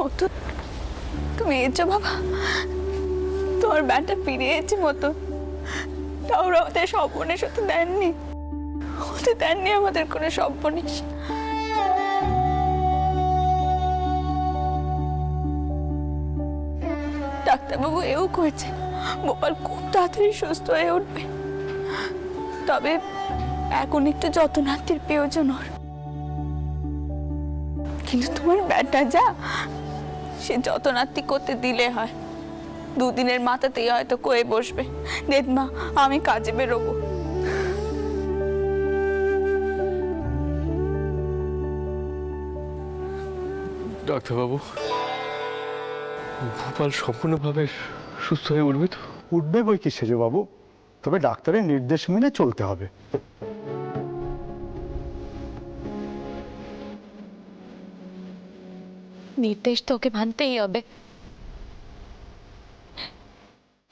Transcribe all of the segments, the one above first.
মতো তুমি এসো বাবা, তোমার ব্যাটা ফিরে এসেছে মতো। তাও আমাদের সর্বনেশ হতে দেননি, হতে দেননি আমাদের কোনো সর্বনেশ। ডাক্তারবাবু এও করেছে গোপাল খুব তাড়াতাড়ি সুস্থ হয়ে উঠবে, তবে এখন একটু যত্নার্থীর প্রয়োজন ওর। কিন্তু তোমার ব্যাটা যা, সে যত্নার্থী করতে দিলে হয়, দুদিনের মাথাতেই হয়তো কয়ে বসবে, দেখ মা আমি কাজে বেরোবো। ডাক্তারবাবু, গোপাল সম্পূর্ণভাবে সুস্থ হয়ে উঠবে তো? উঠবে বই কি সেজবাবু, তবে ডাক্তারের নির্দেশ মেনে চলতে হবে। নির্দেশ তো ওকে মানতেই হবে,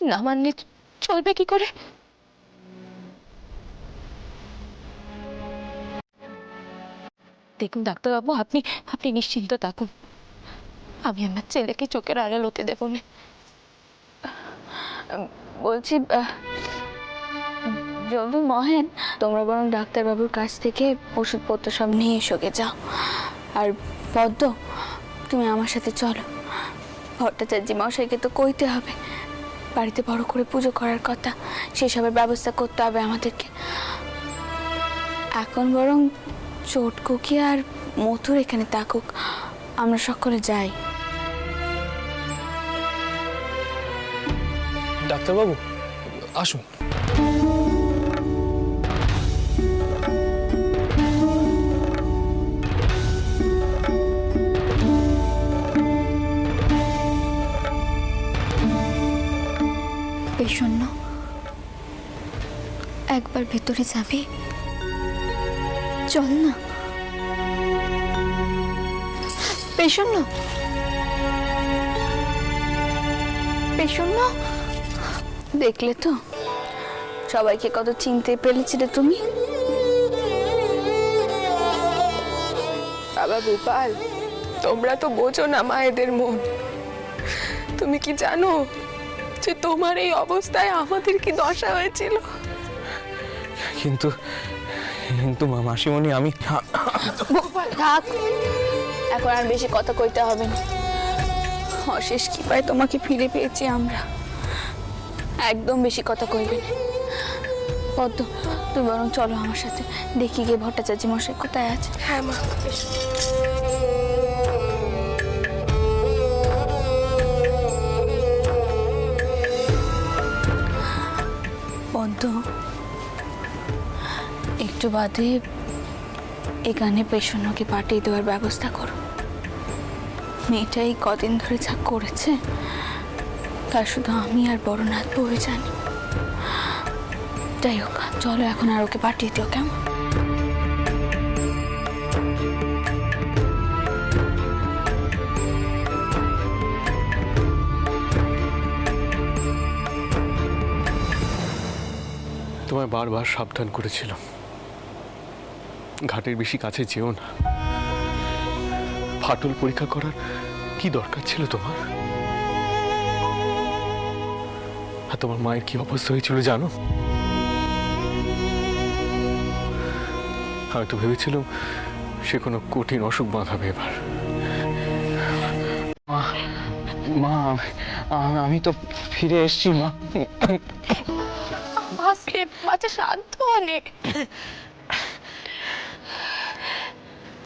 না মানলে চলবে কি করে? দেখুন ডাক্তারবাবু, আপনি আপনি নিশ্চিন্ত থাকুন, আমি আমার ছেলেকে চোখের আড়াল হতে দেবো না। বলছি জলদি মহেন, তোমরা বরং ডাক্তারবাবুর কাছ থেকে ওষুধপত্র সব নিয়ে এসো গে, যাও। আর পদ্ম, তুমি আমার সাথে চলো, ভট্টাচার্য মশাইকে তো কইতে হবে, বাড়িতে বড় করে পুজো করার কথা, সেসবের ব্যবস্থা করতে হবে আমাদেরকে। এখন বরং চটকুকি আর মথুর এখানে থাকুক, আমরা সকলে যাই। ডাক্তারবাবু আসুন। শূন্য একবার ভেতরে যাবে, চল না। পেশন্য পেশন্য, দেখলে তো সবাইকে কত চিনতে পেরেছিলে তুমি। বাবা গোপাল, তোমরা তো বোঝো না মায়েদের মন। তুমি কি জানো যে তোমার এই অবস্থায় আমাদের কি দশা হয়েছিল? কিন্তু কিন্তু মাসিমণি, আমি থাক, এখন আর বেশি কথা কইতে হবে না। অশেষ কৃপায় তোমাকে ফিরে পেয়েছি আমরা, একদম বেশি কথা কইবে না। পদ্ম, তুমি বরং চলো আমার সাথে, দেখি গিয়ে ভট্টাচার্য মশাই কোথায় আছে। হ্যাঁ মা। পদ্ম, একটু বাদে এখানে পেশনকে পাঠিয়ে দেওয়ার ব্যবস্থা করো। মেয়েটাই কদিন ধরে যা করেছে তা শুধু আমি আর বড়নাথ বউই জানি। যাই হোক, চলো এখন আর ওকে পাঠিয়ে দিও, কেমন? তোমায় বারবার সাবধান করেছিলাম, ঘাটের বেশি কাছে যেও না। ফাটল পরীক্ষা করার কি দরকার ছিল তোমার? আর তোমার মায়ের কি অবস্থা হয়েছিল জানো? আমি তো ভেবেছিলাম সে কোনো কঠিন অসুখ বাঁধাবে এবার। মা, আমি তো ফিরে এসেছি মা। বাচ্চা শান্ত অনেক।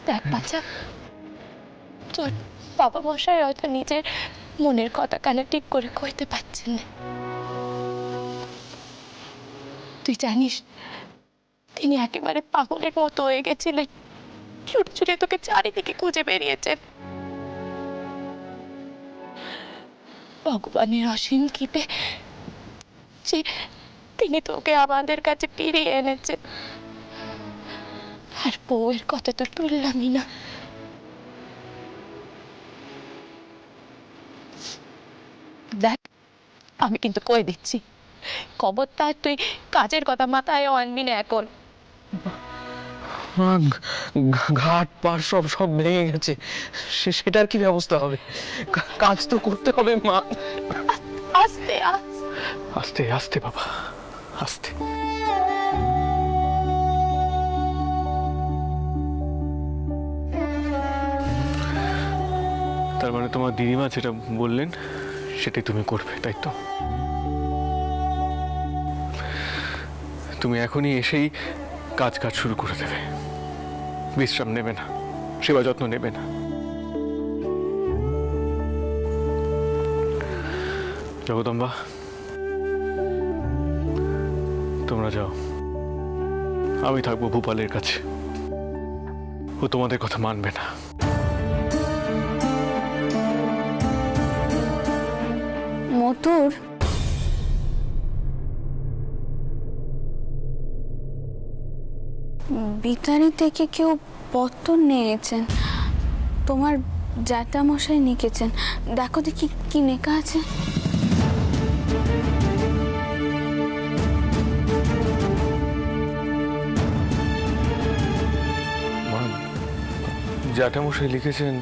দেখ বাচ্চা, তোর বাবা মশাই হয়তো নিজের মনের কথা কানে ঠিক করে কইতে পারছেন না। তুই জানিস তিনি একেবারে পাগলের মতো হয়ে গেছিলেন, ছুটে ছুটে তোকে চারিদিকে খুঁজে বেরিয়েছেন। ভগবানের অসীম কৃপে যে তিনি তোকে আমাদের কাছে ফিরিয়ে এনেছেন, আর বউয়ের কথা তো তুললামই না। দেখ, আমি কিন্তু কয়ে দিচ্ছি, খবরদার তুই কাজের কথা মাথায় আনবি না এখন। মা, ঘাট পার সব সব ভেঙে গেছে, সেটার কি ব্যবস্থা হবে? কাজ তো করতে হবে মা। আস্তে আস্তে আস্তে আস্তে বাবা, আস্তে। তার মানে তোমার দিদিমা যেটা বললেন সেটাই তুমি করবে, তাই তো? তুমি এখনই এসেই কাজ শুরু করে দেবে, বিশ্রাম নেবে না, সেবা যত্ন নেবে না। জগদম্বা, তোমরা যাও, আমি থাকবো ভূপালের কাছে। ও তোমাদের কথা মানবে না। মতুর, বিতাড়ি থেকে কেউ পত্তর নিয়েছেন, তোমার জ্যাঠামশাই লিখেছেন। দেখো দেখি কি লেখা আছে। মা, জ্যাঠামশাই লিখেছেন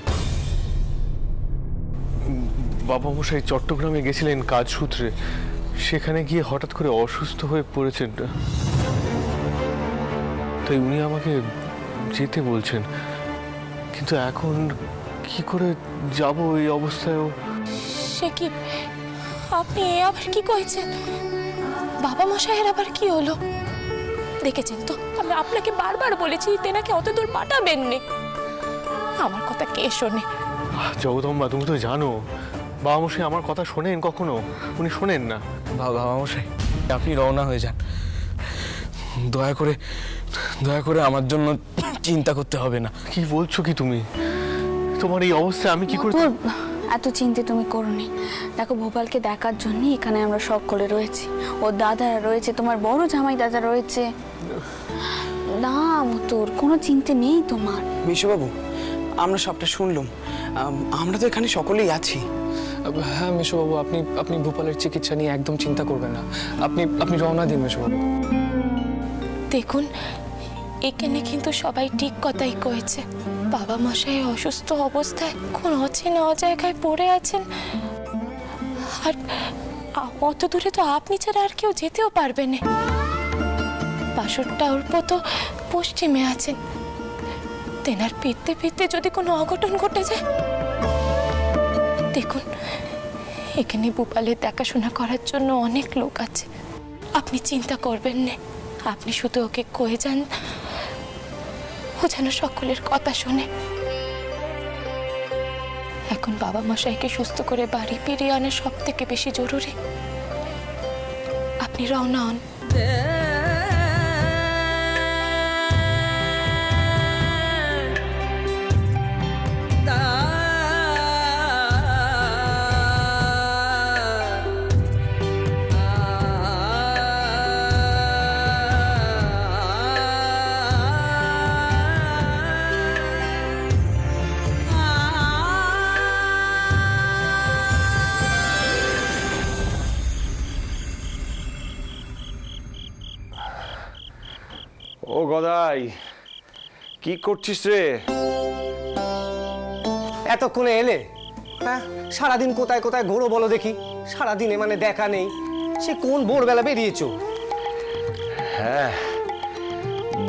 বাবা মশাই চট্টগ্রামে গেছিলেন কাজ সূত্রে, সেখানে গিয়ে হঠাৎ করে অসুস্থ হয়ে পড়েছেন, তাই উনি আমাকে যেতে বলছেন। কিন্তু এখন কি করে যাব এই অবস্থায়ও? সে কি, আপনি এ আবার কি কইছেন? বাবা মশাইয়ের আবার কি হলো? দেখেছেন তো, আমি আপনাকে বারবার বলেছি তেনাকে অত দূর পাঠাবেন নে। আমার কথা কে শোনে? জগদম্বা, তুমি তো জানো বাবা মশাই আমার কথা শোনেন কখনো? উনি শোনেন না। বাবা মশাই, আপনি রওনা হয়ে যান, দয়া করে আমার জন্য চিন্তা করতে হবে না। কি বলছো কি তুমি? তোমার এই অবস্থায় আমি কি করে? মতুর, এত চিন্তা তুমি করোনি। দেখো, ভোপালকে দেখার জন্য এখানে আমরা সকলে রয়েছি। ওর দাদারা রয়েছে, তোমার বড় জামাই দাদা রয়েছে। না মতুর, কোনো চিন্তা নেই তোমার। মেশোবাবু, আমরা সবটা শুনলাম, আমরা তো এখানে সকলেই আছি। হ্যাঁ মেশোবাবু, আপনি ভূপালের চিকিৎসা নিয়ে একদম চিন্তা করবেন না। আপনি রওনা দিন মেশোবাবু। দেখুন, এখানে কিন্তু সবাই ঠিক কথাই কয়েছে। বাবা মশাই অসুস্থ অবস্থায় কোন অচেনা জায়গায় পড়ে আছেন, আর অত দূরে তো আপনি ছাড়া আর কেউ যেতেও পারবে না। বাসরটা অল্প তো পশ্চিমে আছেন, তেনার ফিরতে ফিরতে যদি কোনো অঘটন ঘটে যায়। দেখুন, এখানে ভূপালের দেখাশোনা করার জন্য অনেক লোক আছে, আপনি চিন্তা করবেন না। আপনি শুধু ওকে কয়ে যান, ও যেন সকলের কথা শোনে। এখন বাবা মশাইকে সুস্থ করে বাড়ি ফিরিয়ে আনা সব থেকে বেশি জরুরি। আপনি রওনা হন। ও গদাই, কি করছিস রে? এতক্ষণে এলে? হ্যাঁ, সারাদিন কোথায় কোথায় ঘোরো বলো দেখি? সারাদিনে মানে দেখা নেই, সে কোন ভোরবেলা বেরিয়েছো? হ্যাঁ,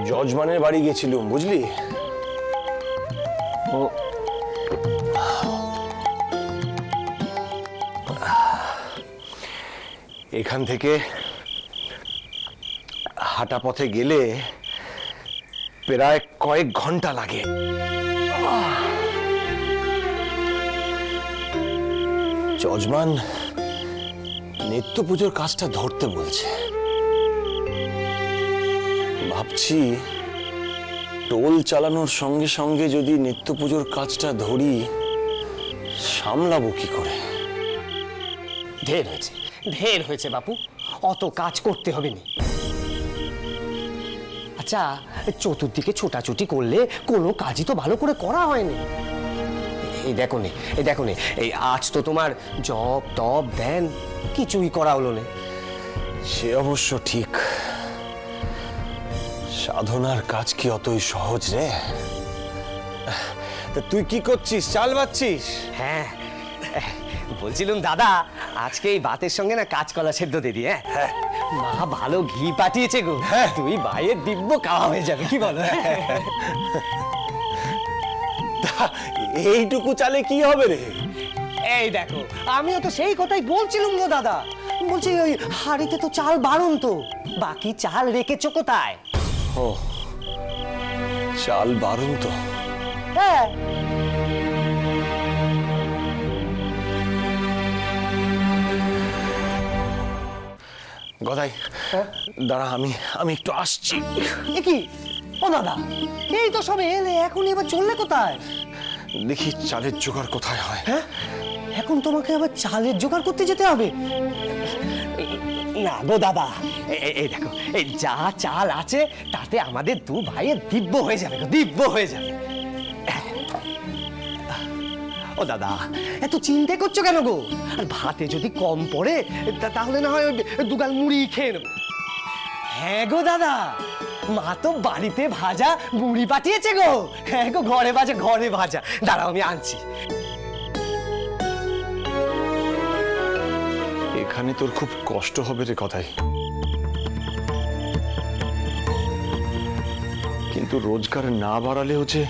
যজমানের বাড়ি গেছিলুম, বুঝলি? ও এখান থেকে হাঁটা পথে গেলে প্রায় কয়েক ঘন্টা লাগে। যজমান নিত্য পুজোর কাজটা ধরতে বলছে। ভাবছি টোল চালানোর সঙ্গে সঙ্গে যদি নিত্য পুজোর কাজটা ধরি, সামলাবো কি করে? ঢের হয়েছে বাপু, অত কাজ করতে হবে না। আচ্ছা, চতুর্দিকে ছোটাছুটি করলে কোনো কাজই তো ভালো করে করা হয়নি। এই দেখো নে, এই আজ তো তোমার জপ তপ ধ্যান কিছুই করা হলো না। সে অবশ্য ঠিক, সাধনার কাজ কি অতই সহজ রে? তা তুই কি করছিস? চাল বাচ্ছিস? হ্যাঁ, বলছিলাম দাদা, আজকে এই ভাতের সঙ্গে না কাঁচকলা সেদ্ধ দিদি। হ্যাঁ, মা ভালো ঘি পাঠিয়েছে গো। তুই ভাইয়ের দিব্য খাওয়া হয়ে যাবে, কি বলো? তা এইটুকু চালে কি হবে রে? এই দেখো, আমিও তো সেই কথাই বলছিলাম গো দাদা। বলছি ওই হাড়িতে তো চাল বারণ, তো বাকি চাল রেখেছো কোথায়? ও, চাল বারণ তো। হ্যাঁ, গদাই, দাঁড়া, আমি একটু আসছি। এ কি? ও দাদা, এই তো সবে এলে, এখন এবার চললে কোথায়? দেখি চালের জোগাড় কোথায় হয়। হ্যাঁ, এখন তোমাকে আবার চালের জোগাড় করতে যেতে হবে? না গো দাদা, এই দেখো, এই যা চাল আছে তাতে আমাদের দু ভাইয়ের দিব্য হয়ে যাবে গো, দিব্য হয়ে যাবে। ও দাদা, এত চিন্তা করছো কেন গো? আর ভাতে যদি কম পড়ে তাহলে না হয় দুগাল মুড়ি খেয়ে নেবো। হ্যাঁ গো দাদা, মা তো বাড়িতে ভাজা মুড়ি পাঠিয়েছে গো। হ্যাঁ গো, ঘরে ভাজা, ঘরে ভাজা। দাঁড়াও, আমি আনছি। এখানে তোর খুব কষ্ট হবে রে গদাই, কিন্তু রোজগার না বাড়ালেও যে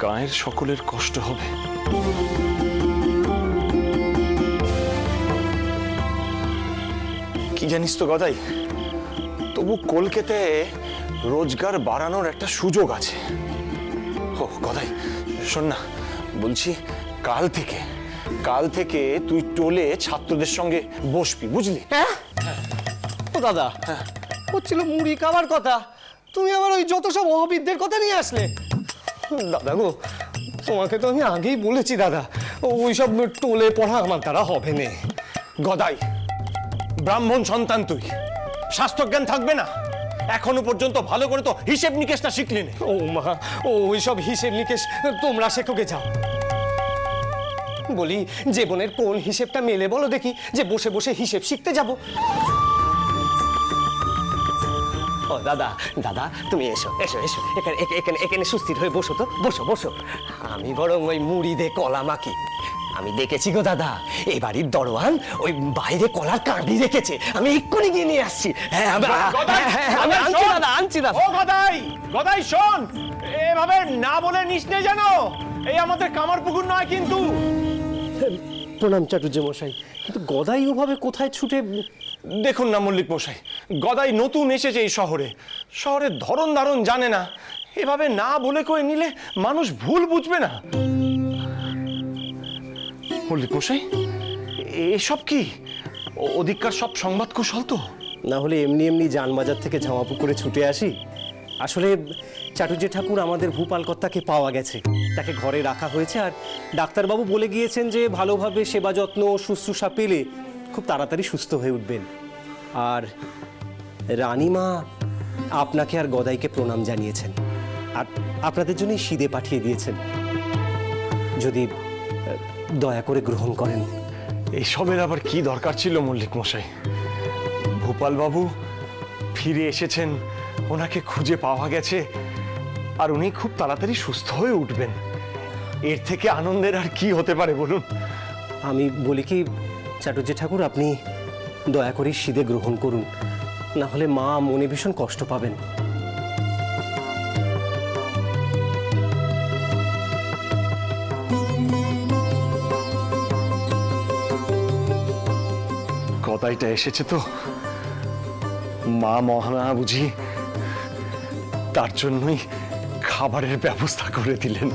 গায়ের সকলের কষ্ট হবে। কি জানিস তো গদাই, তবু কলকাতায় রোজগার বাড়ানোর একটা সুযোগ আছে। ও গদাই, শোন না, বলছি কাল থেকে তুই টোলে ছাত্রদের সঙ্গে বসবি, বুঝলি? হ্যাঁ ও দাদা, হচ্ছিল মুড়ি খাওয়ার কথা, তুমি আবার ওই যত সব অবিদ্যের কথা নিয়ে আসলে। দাদা গো, তোমাকে তো আমি আগেই বলেছি দাদা, ওইসব টোলে পড়া আমার দ্বারা হবে না। গদাই, ব্রাহ্মণ সন্তান তুই, স্বাস্থ্যজ্ঞান থাকবে না? এখনো পর্যন্ত ভালো করে তো হিসেব নিকেশটা শিখলি না। ও মা, ওইসব হিসেব নিকেশ তোমরা শেখোকে যাও। বলি, জীবনের কোন হিসেবটা মেলে বলো দেখি, যে বসে বসে হিসেব শিখতে যাব। ও দাদা, দাদা তুমি এসো এসো এসো, এখানে সুস্থির হয়ে বসো তো, বসো বসো। আমি বরং ওই মুড়ি দে কলা মাখি। আমি দেখেছি গো দাদা, এই বাড়ির দরওয়ান ওই বাইরে কলার কাঁদি রেখেছে, আমি এক্ষুনি গিয়ে নিয়ে আসছি। হ্যাঁ, আমি আনছি দাদা, আনছি দাদা। ও গদাই শোন, এভাবে না বলে নিস নে যেন, এই আমাদের কামার পুকুর নয় কিন্তু। প্রণাম চাটুর্য মশাই, কিন্তু গদাই ওভাবে কোথায় ছুটে? দেখুন না মল্লিক মশাই, গদাই নতুন এসেছে এই শহরের ধরন ধারণ জানে না, এভাবে না বলে কয়ে নিলে মানুষ ভুল বুঝবে না। মল্লিক মশাই, এসব কি ওদিককার সব সংবাদ কুশল তো? না হলে এমনি এমনি জানবাজার থেকে জামা পুকুরে ছুটে আসি। আসলে চাটুর্য ঠাকুর আমাদের ভূপালকর্তাকে পাওয়া গেছে, তাকে ঘরে রাখা হয়েছে, আর ডাক্তারবাবু বলে গিয়েছেন যে ভালোভাবে সেবা যত্ন শুশ্রূষা পেলে খুব তাড়াতাড়ি সুস্থ হয়ে উঠবেন। আর রানীমা আপনাকে আর গদাইকে প্রণাম জানিয়েছেন, আর আপনাদের জন্যই সিদে পাঠিয়ে দিয়েছেন, যদি দয়া করে গ্রহণ করেন। এসবের আবার কি দরকার ছিল মল্লিক মশাই? ভূপাল বাবু ফিরে এসেছেন, ওনাকে খুঁজে পাওয়া গেছে, আর উনি খুব তাড়াতাড়ি সুস্থ হয়ে উঠবেন। এর থেকে আনন্দের আর কি হতে পারে বলুন? আমি বলি কি চাটুর্য ঠাকুর, আপনি দয়া করে সিদে গ্রহণ করুন, না হলে মা মনে ভীষণ কষ্ট পাবেন। গদাইটা এসেছে তো, মা মহামায়া বুঝি তার জন্যই খাবারের ব্যবস্থা করে দিলেন।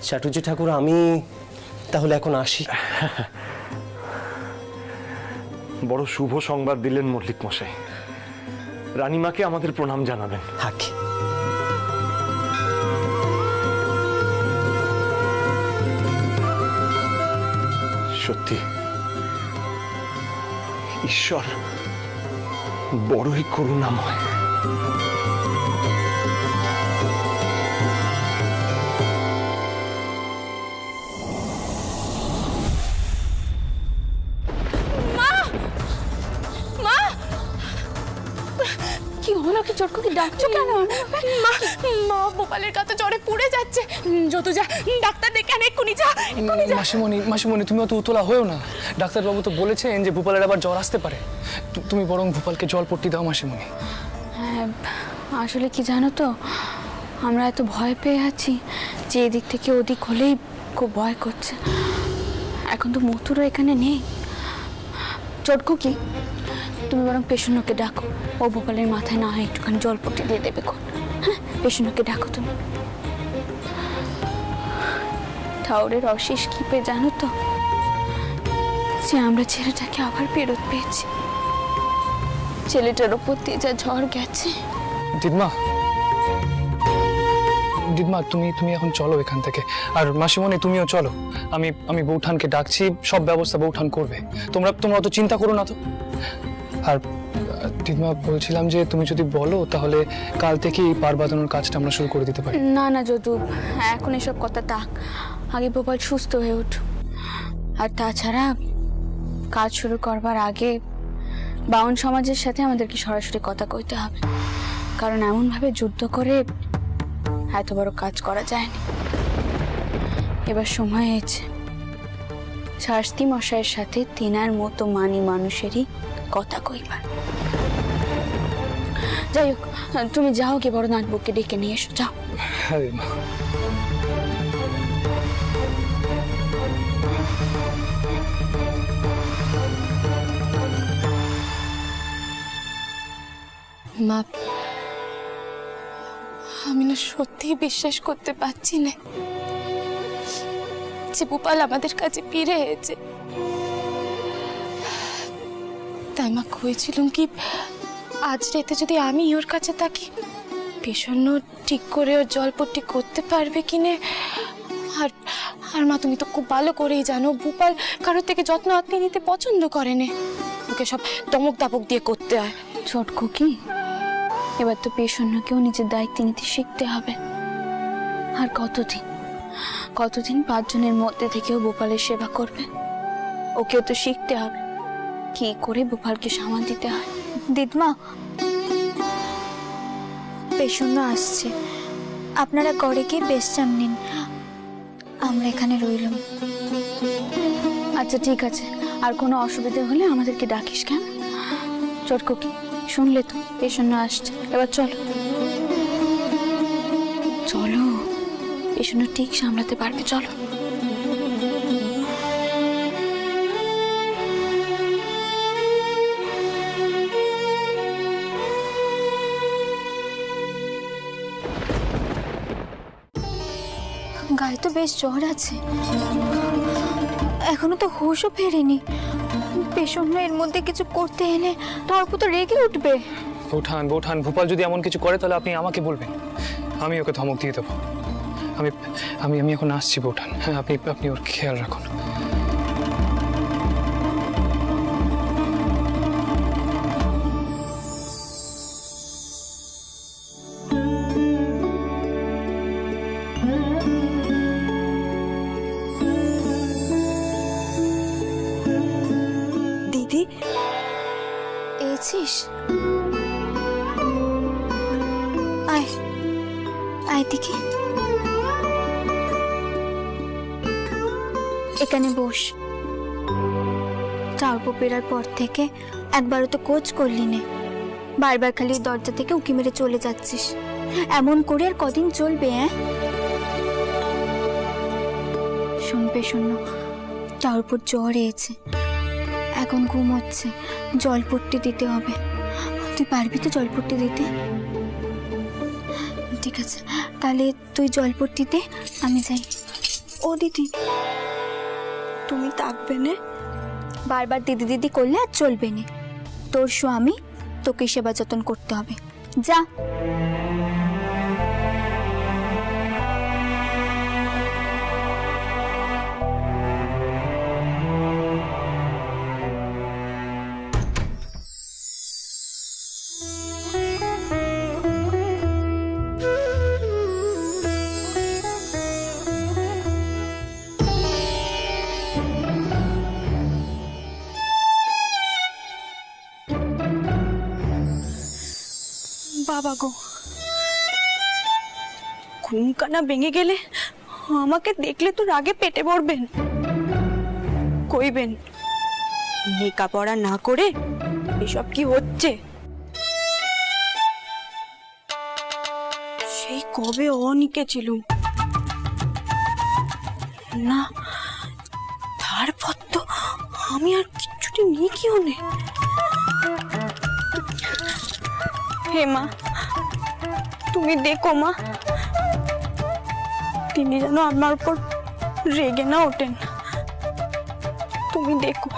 চাটুর্য ঠাকুর, আমি তাহলে এখন আসি। বড় শুভ সংবাদ দিলেন মল্লিক মশাই, রানীমাকে আমাদের প্রণাম জানাবেন। থাকি। সত্যি ঈশ্বর বড়ই করুণাময়। হলো কি? চটকুকে ডাকছো কেন? মা মা ভোপালের কাছে জ্বরে পুড়ে যাচ্ছে। যত যা ডাক্তার ডেকে আন, এক্ষুনি যা। মাসিমণি মাসিমণি তুমি অত উতলা হয়েও না, ডাক্তারবাবু তো বলেছেন যে ভূপালের আবার জ্বর আসতে পারে। তুমি বরং ভূপালকে জল পট্টি দাও মাসিমণি। হ্যাঁ, আসলে কি জানো তো, আমরা এত ভয় পেয়ে আছি যে এদিক থেকে ওদিক হলেই খুব ভয় করছে। এখন তো মথুরও এখানে নেই। চটকু কি, তুমি বরং পেশনকে ডাকো, ও ভোপালের মাথায় না হয় একটুখানি জলপট্টি দিয়ে দেবে কোন। হ্যাঁ, পেশনকে ডাকো তুমি। ঠাউরের অশেষ কি পেয়ে জানো তো, যে আমরা ছেলেটাকে আবার ফেরত পেয়েছি। ছেলেটার ওপর দিয়ে যা ঝড় গেছে। দিদমা দিদমা তুমি তুমি এখন চলো এখান থেকে, আর মাসিমণি তুমিও চলো। আমি বৌঠানকে ডাকছি, সব ব্যবস্থা বৌঠান করবে। তোমরা অত চিন্তা করো না তো। আর দিদমা বলছিলাম যে তুমি যদি বলো তাহলে কাল থেকেই পার বাঁধানোর কাজটা আমরা শুরু করে দিতে পারি। না না যদু, এখন এসব কথা থাক, আগে ভোপাল সুস্থ হয়ে উঠ। আর তাছাড়া কাজ শুরু করবার আগে বাউন সমাজের সাথে আমাদেরকে সরাসরি কথা কইতে হবে, কারণ এমনভাবে যুদ্ধ করে এত বড় কাজ করা যায়নি। এবার সময় হয়েছে শাস্তি মশাইয়ের সাথে তেনার মতো মানি মানুষেরই কথা কইবার। যাই হোক, তুমি যাও, কি বড় নাটবুককে ডেকে নিয়ে এসো, যাও। হ্যাঁ দিদমা। মা, আমি না সত্যি বিশ্বাস করতে পারছি না যে ভূপাল আমাদের কাছে ফিরে এসেছে। তাই মা কইছিলাম কি, আজ রাতে যদি আমি ওর কাছে থাকি, পেশন্য ঠিক করে ওর জলপট্টি করতে পারবে কিনে। আর আর মা, তুমি তো খুব ভালো করেই জানো ভূপাল কারোর থেকে যত্ন আত্মি নিতে পছন্দ করে না, ওকে সব দমক দাপক দিয়ে করতে হয়। ছোটকু কি, এবার তো পেশন্যকেও নিজের দায়িত্ব নিতে শিখতে হবে। আর কতদিন 5 জনের মধ্যে থেকেও ভোপালের সেবা করবে? ওকেও তো শিখতে হবে কি করে ভোপালকে সামাল দিতে হয়। দিদমা, পেশন্য আসছে, আপনারা গড়ে গিয়ে বিশ্রাম নিন, আমরা এখানে রইলাম। আচ্ছা ঠিক আছে, আর কোনো অসুবিধা হলে আমাদেরকে ডাকিস কেন? চটকু কি, শুনলে তো পেশন্য আসছে, এবার চলো চলো, পেশন্য ঠিক সামলাতে পারবে, চলো। গায়ে তো বেশ জ্বর আছে, এখনো তো হুঁশও ফেরেনি। পেশন্য এর মধ্যে কিছু করতে এলে তারপর তো রেগে উঠবে। বৌঠান, ভূপাল যদি এমন কিছু করে তাহলে আপনি আমাকে বলবেন, আমি ওকে ধমক দিয়ে দেবো। আমি এখন আসছি বৌঠান। হ্যাঁ, আপনি ওর খেয়াল রাখুন। দিদি এসেছিস? আয় আয় দেখি, এখানে বস। চাউপো পেরার পর থেকে একবারও তো কোচ করলি নে, বারবার খালি দরজা থেকে উকি মেরে চলে যাচ্ছিস। এমন করে আর কদিন চলবে? শুনবে শোনো, চাউপোর জ্বর এসেছে, এখন ঘুম হচ্ছে, জলপট্টি দিতে হবে। তুই পারবি তো জলপট্টি দিতে? ঠিক আছে, তাহলে তুই জলপট্টি দে, আমি যাই। ও দিদি, তুমি থাকবে না? বারবার দিদি দিদি করলে আর চলবে না, তোর স্বামী তোকে সেবা যত্ন করতে হবে, যা। বাবা গো, ঘুম কানা ভেঙে গেলে আমাকে দেখলে তো রাগে পেটে পড়বেন, কইবেন লেখাপড়া না করে এসব কি হচ্ছে। সেই কবে অনিকে ছিলুম না, তারপর তো আমি আর কিচ্ছুটি নিয়ে কি হনে। হে মা, তুমি দেখো মা, তিনি যেন আমার উপর রেগে না ওঠেন, তুমি দেখো।